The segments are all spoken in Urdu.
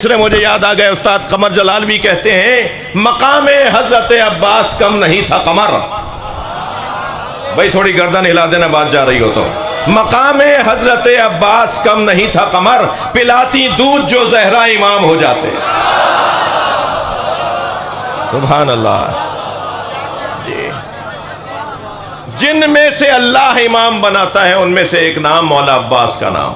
دوسرے مجھے یاد آ گئے، استاد قمر جلال بھی کہتے ہیں مقام حضرت عباس کم نہیں تھا قمر. بھائی تھوڑی گردن ہلا دینا بات جا رہی ہو تو. مقام حضرت عباس کم نہیں تھا قمر، پلاتی دودھ جو زہرا امام ہو جاتے. سبحان اللہ. جی جن میں سے اللہ امام بناتا ہے ان میں سے ایک نام مولا عباس کا نام.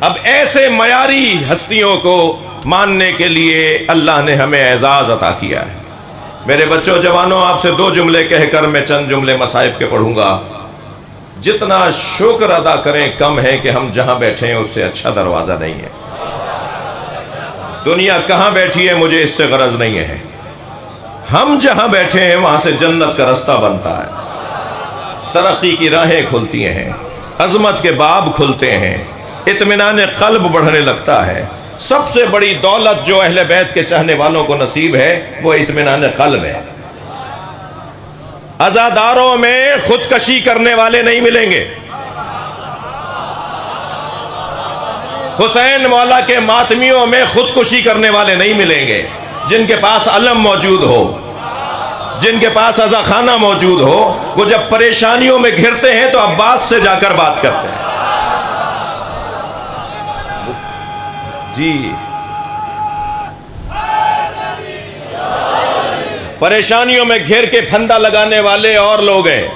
اب ایسے معیاری ہستیوں کو ماننے کے لیے اللہ نے ہمیں اعزاز عطا کیا ہے. میرے بچوں جوانوں، آپ سے دو جملے کہہ کر میں چند جملے مصائب کے پڑھوں گا. جتنا شکر ادا کریں کم ہے کہ ہم جہاں بیٹھے ہیں اس سے اچھا دروازہ نہیں ہے. دنیا کہاں بیٹھی ہے مجھے اس سے غرض نہیں ہے، ہم جہاں بیٹھے ہیں وہاں سے جنت کا رستہ بنتا ہے، ترقی کی راہیں کھلتی ہیں، عظمت کے باب کھلتے ہیں، اطمینان قلب بڑھنے لگتا ہے. سب سے بڑی دولت جو اہل بیت کے چاہنے والوں کو نصیب ہے وہ اطمینان قلب ہے. عزاداروں میں خودکشی کرنے والے نہیں ملیں گے. حسین مولا کے ماتمیوں میں خودکشی کرنے والے نہیں ملیں گے. جن کے پاس علم موجود ہو، جن کے پاس عزاخانہ موجود ہو، وہ جب پریشانیوں میں گھرتے ہیں تو عباس سے جا کر بات کرتے ہیں. جی پریشانیوں میں گھیر کے پھندا لگانے والے اور لوگ ہیں،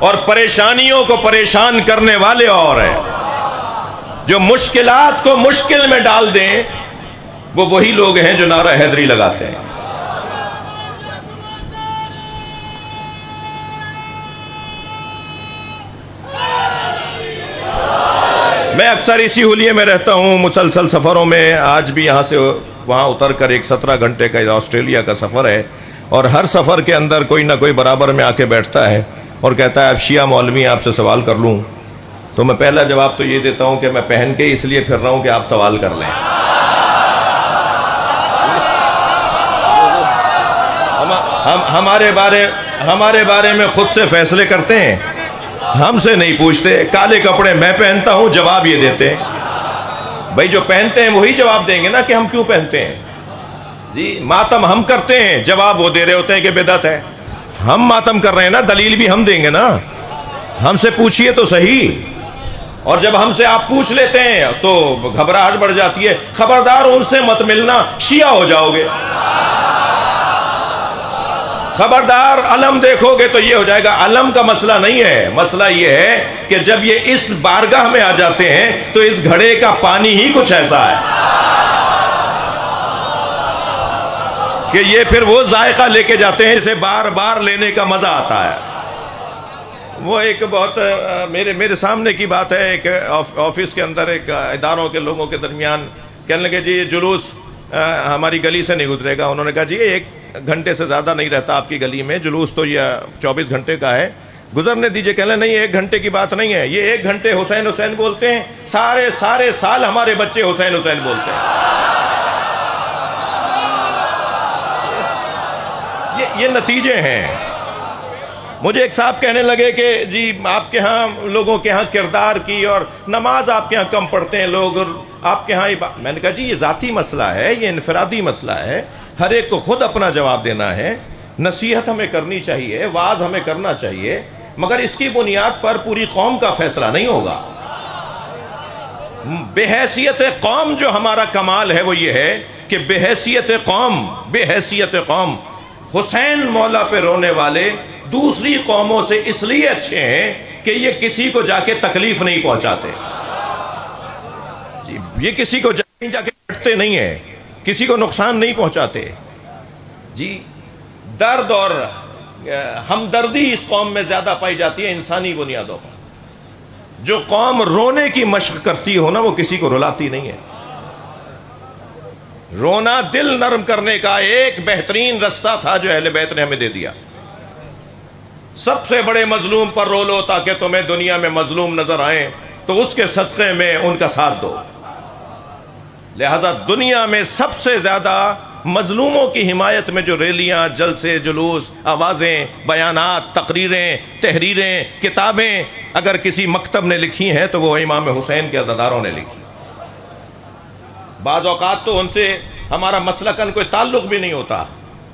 اور پریشانیوں کو پریشان کرنے والے اور ہیں. جو مشکلات کو مشکل میں ڈال دیں وہ وہی لوگ ہیں جو نعرہ حیدری لگاتے ہیں. میں اکثر اسی حلیے میں رہتا ہوں، مسلسل سفروں میں. آج بھی یہاں سے وہاں اتر کر ایک 17 گھنٹے کا آسٹریلیا کا سفر ہے، اور ہر سفر کے اندر کوئی نہ کوئی برابر میں آ کے بیٹھتا ہے اور کہتا ہے اب شیعہ مولوی آپ سے سوال کر لوں. تو میں پہلا جواب تو یہ دیتا ہوں کہ میں پہن کے اس لیے پھر رہا ہوں کہ آپ سوال کر لیں. ہمارے بارے میں خود سے فیصلے کرتے ہیں، ہم سے نہیں پوچھتے. کالے کپڑے میں پہنتا ہوں، جواب یہ دیتے ہیں. بھائی جو پہنتے ہیں وہی جواب دیں گے نا کہ ہم کیوں پہنتے ہیں. جی ماتم ہم کرتے ہیں، جواب وہ دے رہے ہوتے ہیں کہ بدعت ہے. ہم ماتم کر رہے ہیں نا، دلیل بھی ہم دیں گے نا. ہم سے پوچھئے تو صحیح. اور جب ہم سے آپ پوچھ لیتے ہیں تو گھبراہٹ بڑھ جاتی ہے. خبردار ان سے مت ملنا، شیعہ ہو جاؤ گے. خبردار علم دیکھو گے تو یہ ہو جائے گا. علم کا مسئلہ نہیں ہے، مسئلہ یہ ہے کہ جب یہ اس بارگاہ میں آ جاتے ہیں تو اس گھڑے کا پانی ہی کچھ ایسا ہے کہ یہ پھر وہ ذائقہ لے کے جاتے ہیں جسے بار بار لینے کا مزہ آتا ہے. وہ ایک بہت میرے سامنے کی بات ہے. ایک آفس کے اندر ایک اداروں کے لوگوں کے درمیان کہنے لگے جی یہ جلوس ہماری گلی سے نہیں گزرے گا. انہوں نے کہا جی 1 گھنٹے سے زیادہ نہیں رہتا آپ کی گلی میں، جلوس تو یہ 24 گھنٹے کا ہے، گزرنے دیجئے. کہنے نہیں 1 گھنٹے کی بات نہیں ہے، یہ 1 گھنٹے حسین حسین بولتے ہیں، سارے سال ہمارے بچے حسین حسین بولتے ہیں. یہ نتیجے ہیں. مجھے ایک صاحب کہنے لگے کہ جی آپ کے ہاں لوگوں کے ہاں کردار کی اور نماز آپ کے ہاں کم پڑھتے ہیں لوگ، اور آپ کے ہاں میں نے کہا جی یہ ذاتی مسئلہ ہے، یہ انفرادی مسئلہ ہے. ہر ایک کو خود اپنا جواب دینا ہے. نصیحت ہمیں کرنی چاہیے، واعظ ہمیں کرنا چاہیے، مگر اس کی بنیاد پر پوری قوم کا فیصلہ نہیں ہوگا. بحیثیت قوم جو ہمارا کمال ہے وہ یہ ہے کہ بحیثیت قوم حسین مولا پہ رونے والے دوسری قوموں سے اس لیے اچھے ہیں کہ یہ کسی کو جا کے تکلیف نہیں پہنچاتے. یہ کسی کو جا کے پٹتے نہیں ہیں، کسی کو نقصان نہیں پہنچاتے. جی درد اور ہمدردی اس قوم میں زیادہ پائی جاتی ہے انسانی بنیادوں پر. جو قوم رونے کی مشق کرتی ہو نا وہ کسی کو رلاتی نہیں ہے. رونا دل نرم کرنے کا ایک بہترین رستہ تھا جو اہل بیت نے ہمیں دے دیا. سب سے بڑے مظلوم پر رو لو تاکہ تمہیں دنیا میں مظلوم نظر آئیں، تو اس کے صدقے میں ان کا ساتھ دو. لہذا دنیا میں سب سے زیادہ مظلوموں کی حمایت میں جو ریلیاں، جلسے، جلوس، آوازیں، بیانات، تقریریں، تحریریں، کتابیں اگر کسی مکتب نے لکھی ہیں تو وہ امام حسین کے عزاداروں نے لکھی. بعض اوقات تو ان سے ہمارا مسلکن کوئی تعلق بھی نہیں ہوتا،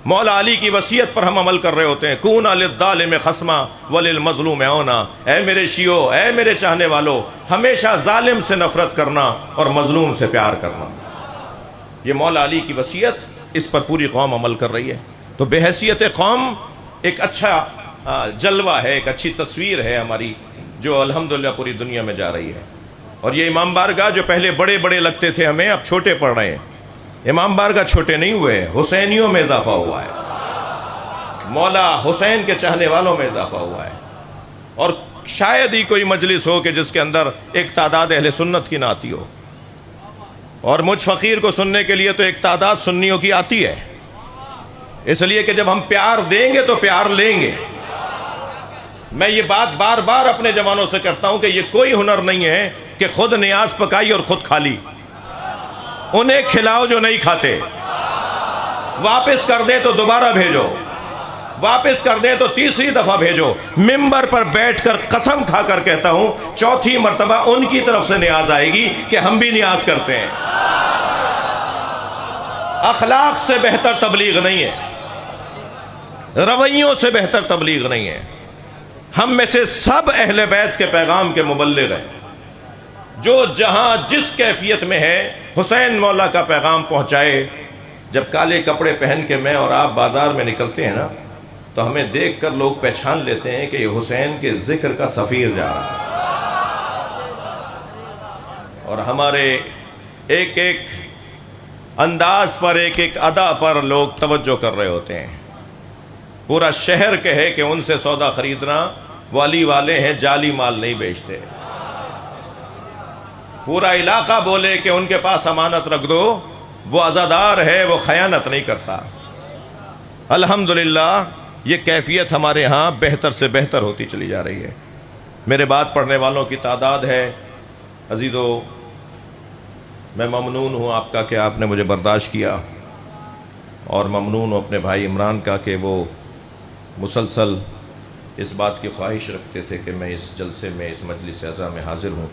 مولا علی کی وصیت پر ہم عمل کر رہے ہوتے ہیں، کون للظالم خصما وللمظلوم عونا، اے میرے شیعو، اے میرے چاہنے والو، ہمیشہ ظالم سے نفرت کرنا اور مظلوم سے پیار کرنا۔ یہ مولا علی کی وصیت، اس پر پوری قوم عمل کر رہی ہے۔ تو بحیثیت قوم ایک اچھا جلوہ ہے، ایک اچھی تصویر ہے ہماری، جو الحمدللہ پوری دنیا میں جا رہی ہے۔ اور یہ امام بارگاہ جو پہلے بڑے بڑے لگتے تھے ہمیں، اب چھوٹے پڑ رہے ہیں۔ امام بارگاہ چھوٹے نہیں ہوئے، حسینیوں میں اضافہ ہوا ہے، مولا حسین کے چاہنے والوں میں اضافہ ہوا ہے۔ اور شاید ہی کوئی مجلس ہو کہ جس کے اندر ایک تعداد اہل سنت کی نہ آتی ہو، اور مجھ فقیر کو سننے کے لیے تو ایک تعداد سنیوں کی آتی ہے، اس لیے کہ جب ہم پیار دیں گے تو پیار لیں گے۔ میں یہ بات بار بار اپنے جوانوں سے کرتا ہوں کہ یہ کوئی ہنر نہیں ہے کہ خود نیاز پکائی اور خود کھا لی، انہیں کھلاؤ جو نہیں کھاتے، واپس کر دیں تو دوبارہ بھیجو، واپس کر دیں تو تیسری دفعہ بھیجو۔ ممبر پر بیٹھ کر قسم کھا کر کہتا ہوں، چوتھی مرتبہ ان کی طرف سے نیاز آئے گی کہ ہم بھی نیاز کرتے ہیں۔ اخلاق سے بہتر تبلیغ نہیں ہے، رویوں سے بہتر تبلیغ نہیں ہے۔ ہم میں سے سب اہل بیت کے پیغام کے مبلغ ہیں، جو جہاں جس کیفیت میں ہے حسین مولا کا پیغام پہنچائے۔ جب کالے کپڑے پہن کے میں اور آپ بازار میں نکلتے ہیں نا، تو ہمیں دیکھ کر لوگ پہچان لیتے ہیں کہ یہ حسین کے ذکر کا سفیر جا رہا ہے، اور ہمارے ایک ایک انداز پر، ایک ایک ادا پر لوگ توجہ کر رہے ہوتے ہیں۔ پورا شہر کہے کہ ان سے سودا خریدنا، وہ علی والے ہیں، جعلی مال نہیں بیچتے۔ پورا علاقہ بولے کہ ان کے پاس امانت رکھ دو، وہ عزادار ہے، وہ خیانت نہیں کرتا۔ الحمدللہ یہ کیفیت ہمارے ہاں بہتر سے بہتر ہوتی چلی جا رہی ہے۔ میرے بات پڑھنے والوں کی تعداد ہے عزیزو، میں ممنون ہوں آپ کا کہ آپ نے مجھے برداشت کیا، اور ممنون ہوں اپنے بھائی عمران کا کہ وہ مسلسل اس بات کی خواہش رکھتے تھے کہ میں اس جلسے میں، اس مجلس اعزا میں حاضر ہوں۔